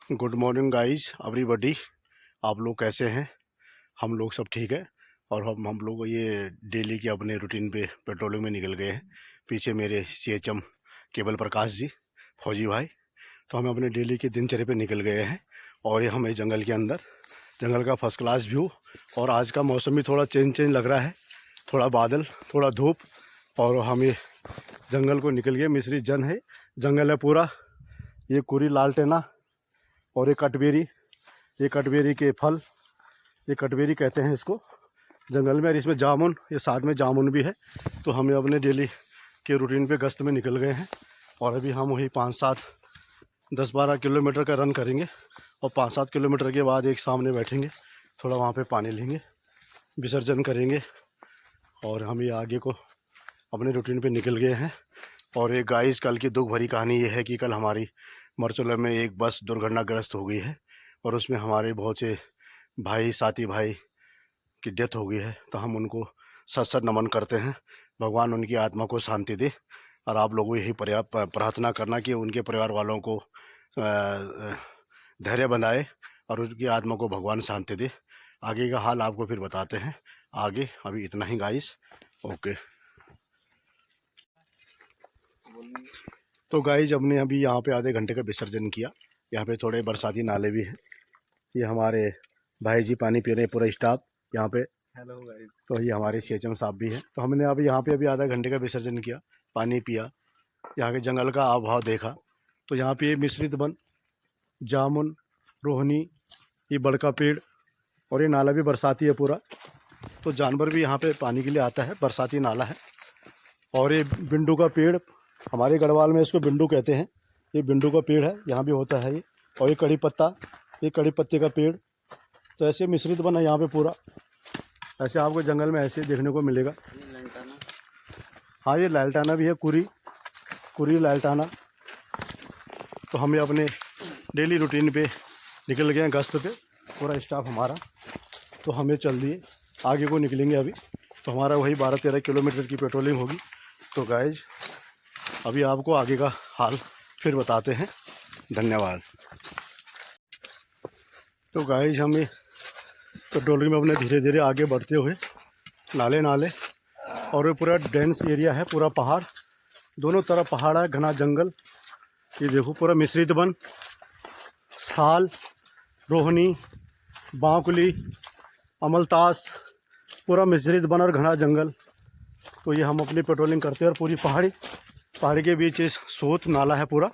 Good morning guys everybody. आप लोग कैसे हैं? हम लोग सब ठीक है। और हम लोग ये डेली के अपने रूटीन पे पेट्रोलिंग में निकल गए हैं। पीछे मेरे CHM केवल प्रकाश जी, फौजी भाई। तो हम अपने डेली के दिनचर्या पे निकल गए हैं। और ये हमें जंगल के अंदर, जंगल का फर्स्ट क्लास व्यू। और आज का मौसम भी थोड़ा चेंज लग रहा है, थोड़ा बादल, थोड़ा धूप। और हम ये जंगल को निकल गए। मिस्री जन है, जंगल है पूरा। ये कुरी लालटेना और ये कटबेरी के फल, ये कटबेरी कहते हैं इसको जंगल में। और इसमें जामुन, ये साथ में जामुन भी है। तो हमें अपने डेली के रूटीन पे गश्त में निकल गए हैं। और अभी हम वही 5-7, 10-12 किलोमीटर का रन करेंगे। और 5-7 किलोमीटर के बाद एक सामने बैठेंगे, थोड़ा वहाँ पे पानी लेंगे, विसर्जन करेंगे। और हम ये आगे को अपने रूटीन पे निकल गए हैं। और एक गाइस, कल की दुख भरी कहानी ये है कि कल हमारी मरचुला में एक बस दुर्घटनाग्रस्त हो गई है। और उसमें हमारे बहुत से साथी भाई की डेथ हो गई है। तो हम उनको सत नमन करते हैं। भगवान उनकी आत्मा को शांति दे। और आप लोगों यही प्रार्थना करना कि उनके परिवार वालों को धैर्य बनाए और उनकी आत्मा को भगवान शांति दे। आगे का हाल आपको फिर बताते हैं आगे। अभी इतना ही गाइस, ओके। तो गाइस, हमने अभी यहाँ पे आधे घंटे का विसर्जन किया। यहाँ पे थोड़े बरसाती नाले भी हैं। ये हमारे भाई जी पानी पी रहे हैं, पूरा स्टाफ यहाँ पे। Hello guys. तो ये हमारे CHM साहब भी हैं। तो हमने अभी यहाँ पे आधा घंटे का विसर्जन किया, पानी पिया, यहाँ के जंगल का आभाव देखा। तो यहाँ पे मिश्रित वन, जामुन, रोहनी, ये बड़का पेड़, और ये नाला भी बरसाती है पूरा। तो जानवर भी यहाँ पे पानी के लिए आता है, बरसाती नाला है। और ये बिंडू का पेड़, हमारे गढ़वाल में इसको बिंडू कहते हैं। ये बिंडू का पेड़ है, यहाँ भी होता है ये। और ये कड़ी पत्ता, ये कड़ी पत्ते का पेड़। तो ऐसे मिश्रित वन है यहाँ पे पूरा। ऐसे आपको जंगल में ऐसे देखने को मिलेगा। हाँ, ये लालटाना भी है, कुरी लालटाना। तो हमें अपने डेली रूटीन पे निकल गए हैं गश्त पे, पूरा स्टाफ हमारा। तो हमें चल दिए, आगे को निकलेंगे अभी। तो हमारा वही 12-13 किलोमीटर की पेट्रोलिंग होगी। तो गाइज, अभी आपको आगे का हाल फिर बताते हैं। धन्यवाद। तो गाइज, हमें पेट्रोलिंग में अपने धीरे धीरे आगे बढ़ते हुए नाले और ये पूरा डेंस एरिया है, पूरा पहाड़, दोनों तरफ पहाड़ है, घना जंगल। ये देखो पूरा मिश्रित वन, साल, रोहनी, बांकुली, अमलतास, पूरा मिश्रित वन और घना जंगल। तो ये हम अपनी पेट्रोलिंग करते हैं। और पूरी पहाड़ी के बीच सोत नाला है पूरा।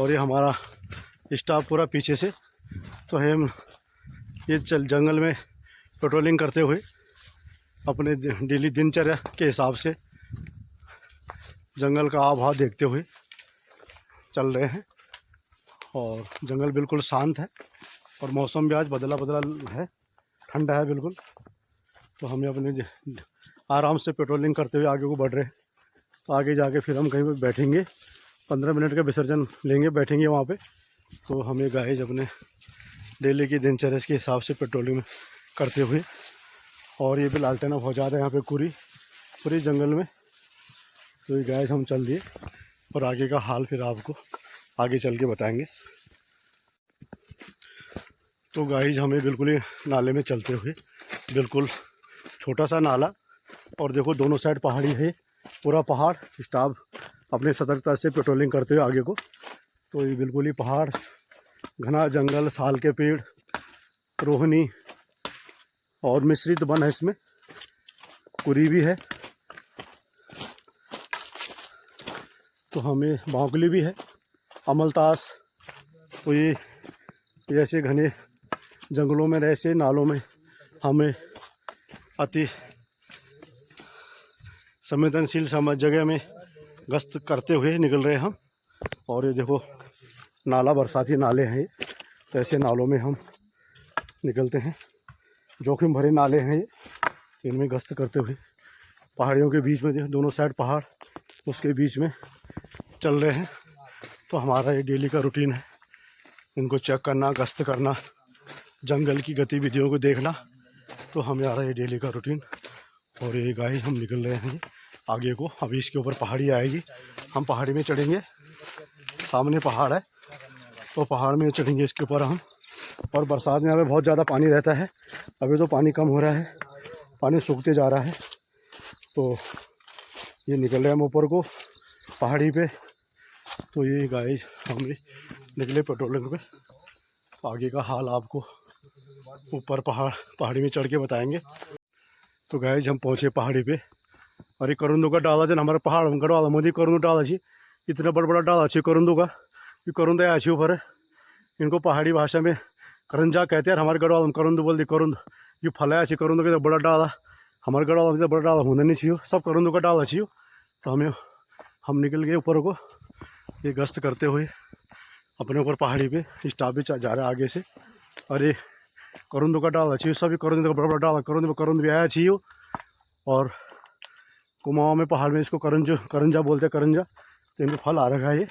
और ये हमारा स्टाफ पूरा पीछे से। तो हम ये जंगल में पेट्रोलिंग करते हुए अपने डेली दिनचर्या के हिसाब से जंगल का आभाव देखते हुए चल रहे हैं। और जंगल बिल्कुल शांत है। और मौसम भी आज बदला है, ठंडा है बिल्कुल। तो हमें अपने आराम से पेट्रोलिंग करते हुए आगे को बढ़ रहे हैं। तो आगे जाके फिर हम कहीं पर बैठेंगे, 15 मिनट का विसर्जन लेंगे, बैठेंगे वहाँ पे। तो हमें गाइस अपने डेली की दिनचर्या के हिसाब से पेट्रोलिंग करते हुए। और ये भी लालटेना बहुत ज़्यादा है यहाँ पे पूरी जंगल में। तो ये गाइस हम चल दिए और आगे का हाल फिर आपको आगे चल के बताएंगे। तो गाइस, हमें बिल्कुल ही नाले में चलते हुए, बिल्कुल छोटा सा नाला, और देखो दोनों साइड पहाड़ी है, पूरा पहाड़। स्टाफ अपने सतर्कता से पेट्रोलिंग करते हुए आगे को। तो ये बिल्कुल ही पहाड़, घना जंगल, साल के पेड़, रोहनी और मिश्रित वन है, इसमें कुरी भी है। तो हमें बांकुली भी है, अमलतास। तो ये ऐसे घने जंगलों में, ऐसे नालों में हमें अति संवेदनशील जगह में गश्त करते हुए निकल रहे हैं हम। और ये देखो नाला, बरसाती नाले हैं ये। तो ऐसे नालों में हम निकलते हैं, जोखिम भरे नाले हैं ये। इनमें गश्त करते हुए पहाड़ियों के बीच में, दोनों साइड पहाड़, उसके बीच में चल रहे हैं। तो हमारा ये डेली का रूटीन है, इनको चेक करना, गश्त करना, जंगल की गतिविधियों को देखना। तो हमारा ये डेली का रूटीन। और ये गाइस, हम निकल रहे हैं आगे को। अभी इसके ऊपर पहाड़ी आएगी, हम पहाड़ी में चढ़ेंगे, सामने पहाड़ है। तो पहाड़ में चढ़ेंगे इसके ऊपर हम। और बरसात में यहाँ पे बहुत ज़्यादा पानी रहता है। अभी तो पानी कम हो रहा है, पानी सूखते जा रहा है। तो ये निकल रहे हैं हम ऊपर को पहाड़ी पे। तो ये गाइस हम निकले पेट्रोलिंग पे। आगे का हाल आपको ऊपर पहाड़ी में चढ़ के बताएंगे। तो गाइस हम पहुँचे पहाड़ी पे। और ये करुंदो का डाला जन हमारे पहाड़ में गढ़वाल मोदी करुंदो डाला छी, इतना बड़ा बड़ा डाला छी करुंदो का। ये करुंदा अच्छी ऊपर, इनको पहाड़ी भाषा में करंजा कहते हैं। हमारे गढ़वाल में करुंदो बोलते। करुंद ये फल है करुंदो के बड़ा डाला, हमारे गढ़वाल में बड़ा डाला होना नहीं चाहिए, सब करुंदो का डाला चाहिए। तो हम निकल गए ऊपर को ये गश्त करते हुए अपने ऊपर पहाड़ी पे। स्टाफ भी जा रहा है आगे से। और ये करुंदो का डाला चाहिए, सभी करुंदो का बड़ा बड़ा डाला करुंद भी आया चाहिए। और कुमाऊँ में पहाड़ में इसको करंजा बोलते हैं, करंजा। तो इनमें फल आ रखा है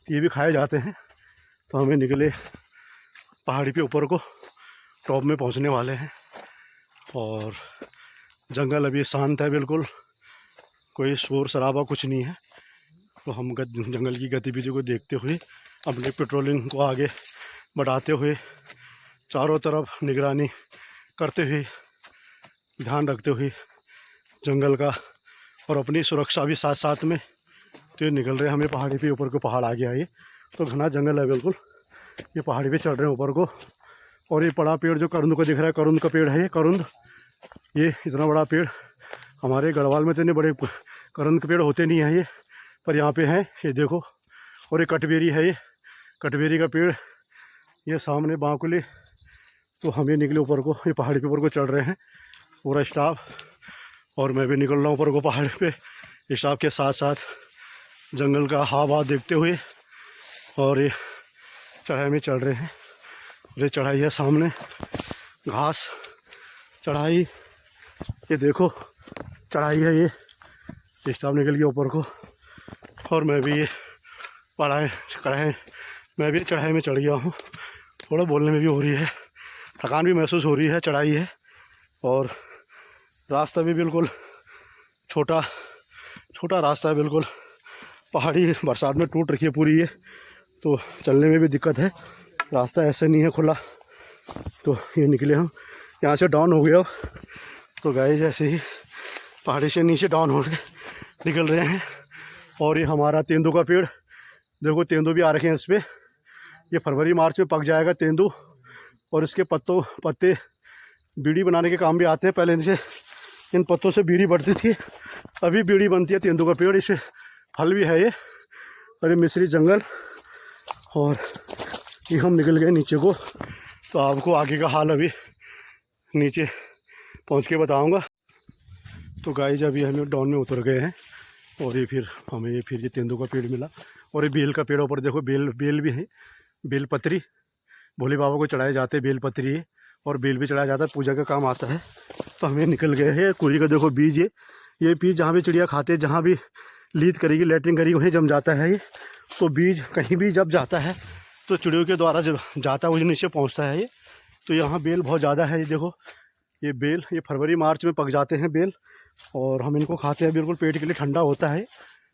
ये भी खाए जाते हैं। तो हमें निकले पहाड़ी पे ऊपर को, टॉप में पहुंचने वाले हैं। और जंगल अभी शांत है बिल्कुल, कोई शोर शराबा कुछ नहीं है। तो हम जंगल की गतिविधि को देखते हुए अपने पेट्रोलिंग को आगे बढ़ाते हुए चारों तरफ निगरानी करते हुए, ध्यान रखते हुए जंगल का और अपनी सुरक्षा भी साथ साथ में। तो ये निकल रहे हैं हमें पहाड़ी पे ऊपर को। पहाड़ आ गया ये तो घना जंगल है बिल्कुल। ये पहाड़ी पे चढ़ रहे हैं ऊपर को। और ये बड़ा पेड़ जो करुंद को दिख रहा है, करुंद का पेड़ है ये करुंद। ये इतना बड़ा पेड़ हमारे गढ़वाल में तो इतने बड़े करुंद के पेड़ होते नहीं हैं ये, पर यहाँ पे हैं ये देखो। और ये कटबेरी है, ये कटबेरी का पेड़ ये सामने बांकुली। तो हम ये निकले ऊपर को, ये पहाड़ी के ऊपर को चढ़ रहे हैं पूरा स्टाफ। और मैं भी निकल रहा हूँ ऊपर को पहाड़ी पे स्टाफ के साथ साथ, जंगल का हवा देखते हुए। और ये चढ़ाई में चढ़ रहे हैं। ये चढ़ाई है सामने, घास चढ़ाई, ये देखो चढ़ाई है। ये स्टाफ निकल गया ऊपर को। और मैं भी ये मैं भी चढ़ाई में चढ़ गया हूँ। थोड़ा बोलने में भी हो रही है, थकान भी महसूस हो रही है, चढ़ाई है। और रास्ता भी बिल्कुल छोटा रास्ता है बिल्कुल। पहाड़ी बरसात में टूट रखी है पूरी ये, तो चलने में भी दिक्कत है। रास्ता ऐसे नहीं है खुला। तो ये निकले हम यहाँ से डाउन हो गया। तो गाइस जैसे ही पहाड़ी से नीचे डाउन हो गए निकल रहे हैं। और ये हमारा तेंदू का पेड़ देखो, तेंदू भी आ रखे हैं इस पर। ये फरवरी मार्च में पक जाएगा तेंदू। और इसके पत्ते बीड़ी बनाने के काम भी आते हैं। पहले इनसे इन पत्तों से बीड़ी बढ़ती थी, अभी बीड़ी बनती है तेंदू का पेड़। इसे फल भी है ये। और ये मिस्री जंगल। और ये हम निकल गए नीचे को। तो आपको आगे का हाल अभी नीचे पहुंच के बताऊंगा। तो गाइस अभी हम डाउन में उतर गए हैं। और ये फिर हमें ये तेंदू का पेड़ मिला। और ये बेल का पेड़ ऊपर देखो, बेल भी है, बेल पत्री भोले बाबा को चढ़ाए जाते हैं, बेल पत्री है। और बेल भी चढ़ाया जाता है, पूजा का काम आता है। तो हमें निकल गए हैं कुरी का देखो बीज, ये बीज जहाँ भी चिड़िया खाते हैं, जहाँ भी लीद करेगी लैट्रिन करेगी वहीं जम जाता है ये। तो बीज कहीं भी जब जाता है तो चिड़ियों के द्वारा जब जाता है वही नीचे पहुँचता है ये। तो यहाँ बेल बहुत ज़्यादा है, ये देखो ये बेल, ये फरवरी मार्च में पक जाते हैं बेल। और हम इनको खाते हैं, बिल्कुल पेट के लिए ठंडा होता है,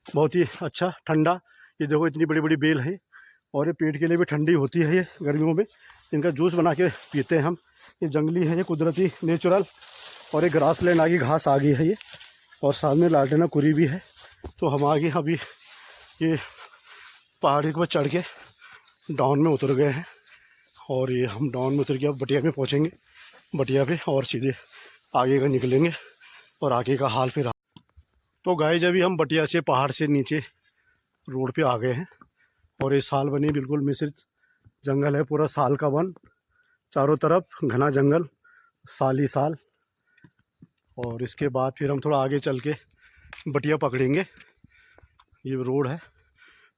बहुत ही अच्छा ठंडा। ये देखो इतनी बड़ी बड़ी बेल है। और ये पेट के लिए भी ठंडी होती है ये गर्मियों में। इनका जूस बना के पीते हैं हम। ये जंगली है, ये कुदरती नेचुरल। और ये ग्रासलैंड आ गई, घास आ गई है ये। और साथ में लालटेना कुरी भी है। तो हम आगे अभी ये पहाड़ी को चढ़ के डाउन में उतर गए हैं। और ये हम डाउन में उतर के अब बटिया में पहुँचेंगे, बटिया पे और सीधे आगे का निकलेंगे और आगे का हाल फिर। तो गाइस अभी हम बटिया से पहाड़ से नीचे रोड पे आ गए हैं। और ये साल बनी बिल्कुल मिश्रित जंगल है, पूरा साल का वन, चारों तरफ घना जंगल, साल ही साल। और इसके बाद फिर हम थोड़ा आगे चल के बटिया पकड़ेंगे, ये रोड है,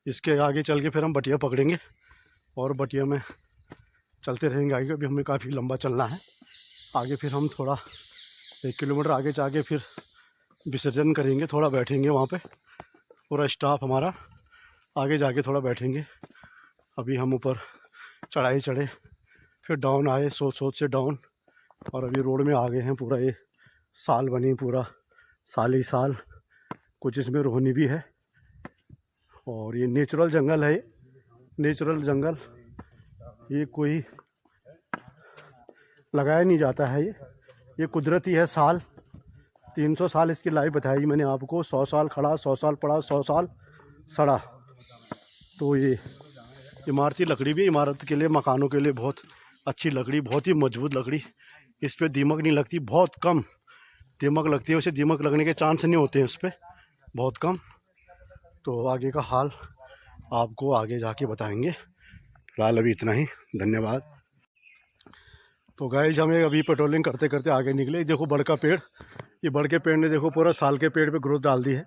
इसके आगे चल के फिर हम बटिया पकड़ेंगे। और बटिया में चलते रहेंगे आगे, अभी हमें काफ़ी लंबा चलना है आगे। फिर हम थोड़ा 1 किलोमीटर आगे जाके फिर विसर्जन करेंगे, थोड़ा बैठेंगे वहाँ पे, पूरा स्टाफ हमारा आगे जाके थोड़ा बैठेंगे। अभी हम ऊपर चढ़ाई चढ़े, फिर डाउन आए, सोच से डाउन, और अभी रोड में आ गए हैं। पूरा ये साल बनी, पूरा साल ही साल, कुछ इसमें रोहनी भी है। और ये नेचुरल जंगल है, नेचुरल जंगल। ये कोई लगाया नहीं जाता है, ये कुदरती है। साल 300 साल इसकी लाइफ बताई मैंने आपको। 100 साल खड़ा, 100 साल पड़ा, 100 साल सड़ा। तो ये इमारती लकड़ी भी इमारत के लिए, मकानों के लिए बहुत अच्छी लकड़ी, बहुत ही मजबूत लकड़ी। इस पर दीमक नहीं लगती, बहुत कम दीमक लगती है। उसे दीमक लगने के चांस नहीं होते हैं इस पर, बहुत कम। तो आगे का हाल आपको आगे जाके बताएंगे। फिलहाल अभी इतना ही, धन्यवाद। तो गाइस हमें अभी पेट्रोलिंग करते करते आगे निकले। देखो बड़ का पेड़, ये बड़ के पेड़ ने देखो पूरा साल के पेड़ पे ग्रोथ डाल दी है।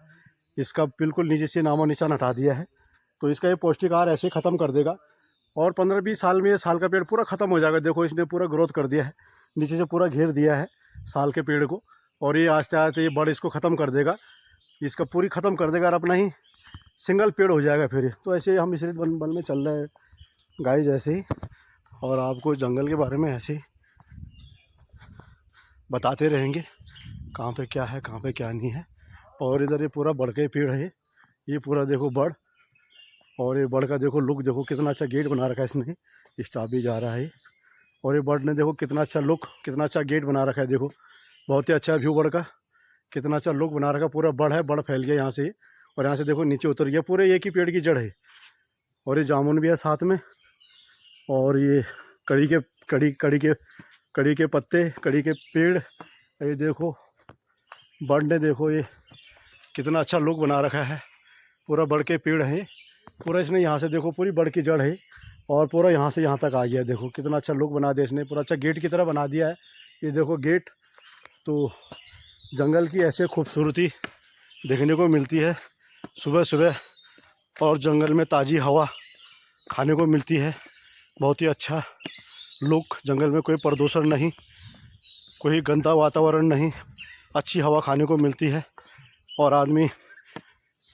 इसका बिल्कुल नीचे से नामो निशान हटा दिया है। तो इसका ये पौष्टिक आहार ऐसे ख़त्म कर देगा और 15-20 साल में ये साल का पेड़ पूरा ख़त्म हो जाएगा। देखो इसने पूरा ग्रोथ कर दिया है, नीचे से पूरा घेर दिया है साल के पेड़ को। और ये आस्ते आस्ते ये बड़ इसको ख़त्म कर देगा, इसका पूरी ख़त्म कर देगा और अपना ही सिंगल पेड़ हो जाएगा फिर। तो ऐसे हम मिश्रित वन में चल रहे हैं गाइस ऐसे ही, और आपको जंगल के बारे में ऐसे ही बताते रहेंगे कहाँ पे क्या है, कहाँ पे क्या नहीं है। और इधर ये पूरा बड़ के पेड़ है, ये पूरा देखो बड़। और ये बड़ का देखो लुक, देखो कितना अच्छा गेट बना रखा है इसने, स्टाफ भी जा रहा है। और ये बड़ ने देखो कितना अच्छा लुक, कितना अच्छा गेट बना रखा है। देखो बहुत ही अच्छा व्यू बड़ का, कितना अच्छा लुक बना रखा। पूरा बड़ है, बड़ फैल गया यहाँ से, और यहाँ से देखो नीचे उतर गया। पूरे एक ही पेड़ की जड़ है। और ये जामुन भी है साथ में। और ये कड़ी के पत्ते, कड़ी के पेड़। ये देखो बड़ ने देखो ये कितना अच्छा लुक बना रखा है। पूरा बड़ के पेड़ है पूरा। इसने यहाँ से देखो पूरी बड़ की जड़ है और पूरा यहाँ से यहाँ तक आ गया। देखो कितना अच्छा लुक बना दिया इसने, पूरा अच्छा गेट की तरह बना दिया है। ये देखो गेट। तो जंगल की ऐसे खूबसूरती देखने को मिलती है सुबह सुबह, और जंगल में ताज़ी हवा खाने को मिलती है। बहुत ही अच्छा लुक, जंगल में कोई प्रदूषण नहीं, कोई गंदा वातावरण नहीं, अच्छी हवा खाने को मिलती है। और आदमी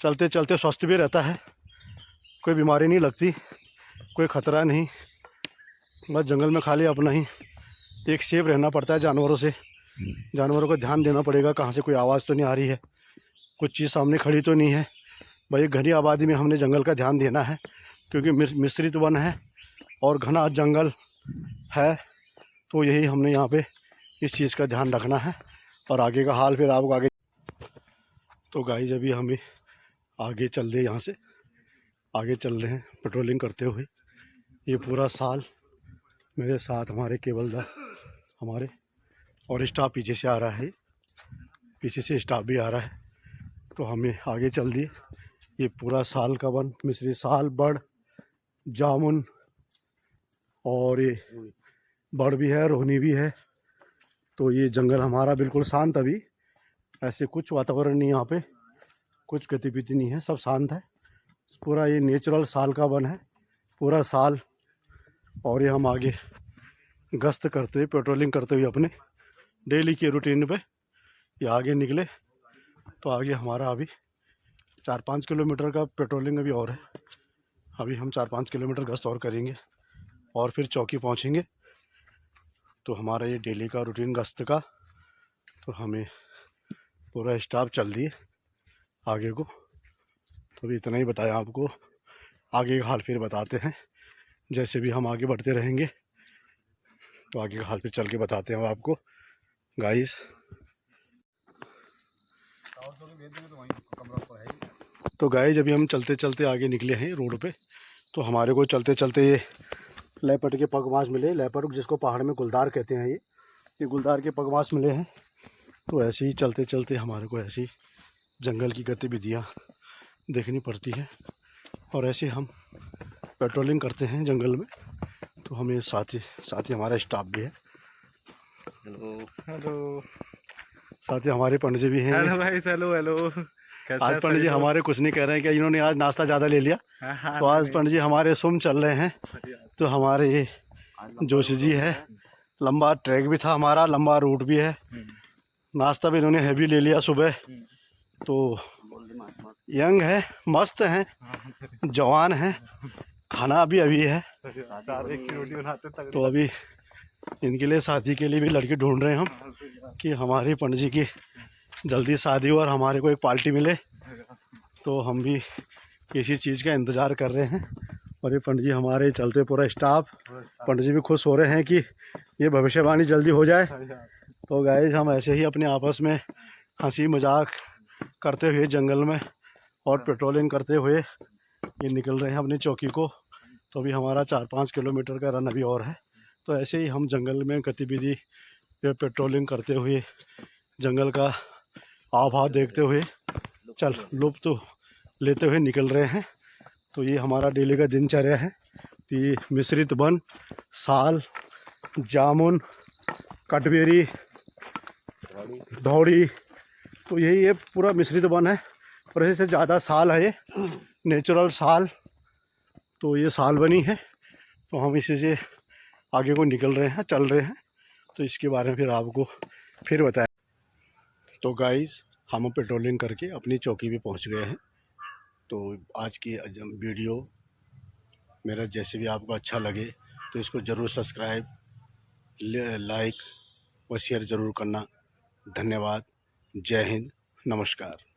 चलते चलते स्वस्थ भी रहता है, कोई बीमारी नहीं लगती, कोई ख़तरा नहीं। बस जंगल में खाली अपना ही एक सेफ रहना पड़ता है जानवरों से। जानवरों को ध्यान देना पड़ेगा कहाँ से कोई आवाज़ तो नहीं आ रही है, कुछ चीज़ सामने खड़ी तो नहीं है। भाई घनी आबादी में हमने जंगल का ध्यान देना है, क्योंकि मिश्रित वन है और घना जंगल है। तो यही हमने यहाँ पे इस चीज़ का ध्यान रखना है। और आगे का हाल फिर आपको आगे। तो गाइस अभी हमें आगे चल रहे, यहाँ से आगे चल रहे हैं पेट्रोलिंग करते हुए। ये पूरा साल मेरे साथ हमारे केवल दा हमारे, और स्टाफ पीछे से आ रहा है, पीछे से स्टाफ भी आ रहा है। तो हमें आगे चल दिए। ये पूरा साल का वन, मिश्री साल, बड़, जामुन, और ये बड़ भी है, रोहनी भी है। तो ये जंगल हमारा बिल्कुल शांत, अभी ऐसे कुछ वातावरण नहीं, यहाँ पे कुछ गतिविधि नहीं है, सब शांत है। पूरा ये नेचुरल साल का वन है, पूरा साल। और ये हम आगे गश्त करते हुए, पेट्रोलिंग करते हुए अपने डेली के रूटीन पे ये आगे निकले। तो आगे हमारा अभी 4-5 किलोमीटर का पेट्रोलिंग अभी और है। अभी हम 4-5 किलोमीटर गश्त और करेंगे और फिर चौकी पहुंचेंगे। तो हमारा ये डेली का रूटीन गश्त का। तो हमें पूरा स्टाफ चल दिए आगे को। तो अभी इतना ही बताया आपको, आगे का हाल फिर बताते हैं। जैसे भी हम आगे बढ़ते रहेंगे तो आगे का हाल फिर चल के बताते हैं आपको गाइस। तो गाइस अभी हम चलते चलते आगे निकले हैं रोड पे। तो हमारे को चलते चलते ये लेपर्ड के पगमाश मिले। लेपर्ड जिसको पहाड़ में गुलदार कहते हैं, ये गुलदार के पगमाश मिले हैं। तो ऐसे ही चलते चलते हमारे को ऐसी जंगल की गतिविधियाँ देखनी पड़ती है, और ऐसे हम पेट्रोलिंग करते हैं जंगल में। तो हमें साथ ही हमारा स्टाफ भी है। हेलो हेलो, साथ ही हमारे पंडित जी भी हैं। हेलो भाई, हेलो हेलो। आज पंडित जी हमारे कुछ नहीं कह रहे हैं कि इन्होंने आज नाश्ता ज़्यादा ले लिया। तो आज पंडित जी हमारे सुम चल रहे हैं। तो हमारे ये जोशी जी है, लंबा ट्रैक भी था हमारा, लंबा रूट भी है। नाश्ता भी इन्होंने हैवी ले लिया सुबह। तो यंग है, मस्त हैं, जवान हैं, खाना अभी है। तो अभी इनके लिए, शादी के लिए भी लड़की ढूंढ रहे हैं हम, कि हमारी पंडित जी की जल्दी शादी हो और हमारे को एक पार्टी मिले। तो हम भी इसी चीज़ का इंतज़ार कर रहे हैं। और ये पंडित जी हमारे चलते पूरा स्टाफ, पंडित जी भी खुश हो रहे हैं कि ये भविष्यवाणी जल्दी हो जाए। तो गाइस हम ऐसे ही अपने आपस में हंसी मजाक करते हुए जंगल में और पेट्रोलिंग करते हुए ये निकल रहे हैं अपनी चौकी को। तो अभी हमारा 4-5 किलोमीटर का रन अभी और है। तो ऐसे ही हम जंगल में गतिविधि पेट्रोलिंग करते हुए जंगल का आभाव देखते हुए लुत्फ लेते हुए निकल रहे हैं। तो ये हमारा डेली का दिनचर्या है। तो ये मिश्रित वन, साल, जामुन, कटबेरी, धौड़ी, तो यही ये पूरा मिश्रित वन है। और इससे ज़्यादा साल है, ये नेचुरल साल। तो ये साल बनी है। तो हम इसी से आगे को निकल रहे हैं, चल रहे हैं। तो इसके बारे में फिर आपको फिर बताएं। तो गाइस हम पेट्रोलिंग करके अपनी चौकी पे पहुंच गए हैं। तो आज की वीडियो मेरा जैसे भी आपको अच्छा लगे तो इसको ज़रूर सब्सक्राइब, लाइक व शेयर ज़रूर करना। धन्यवाद। जय हिंद, नमस्कार।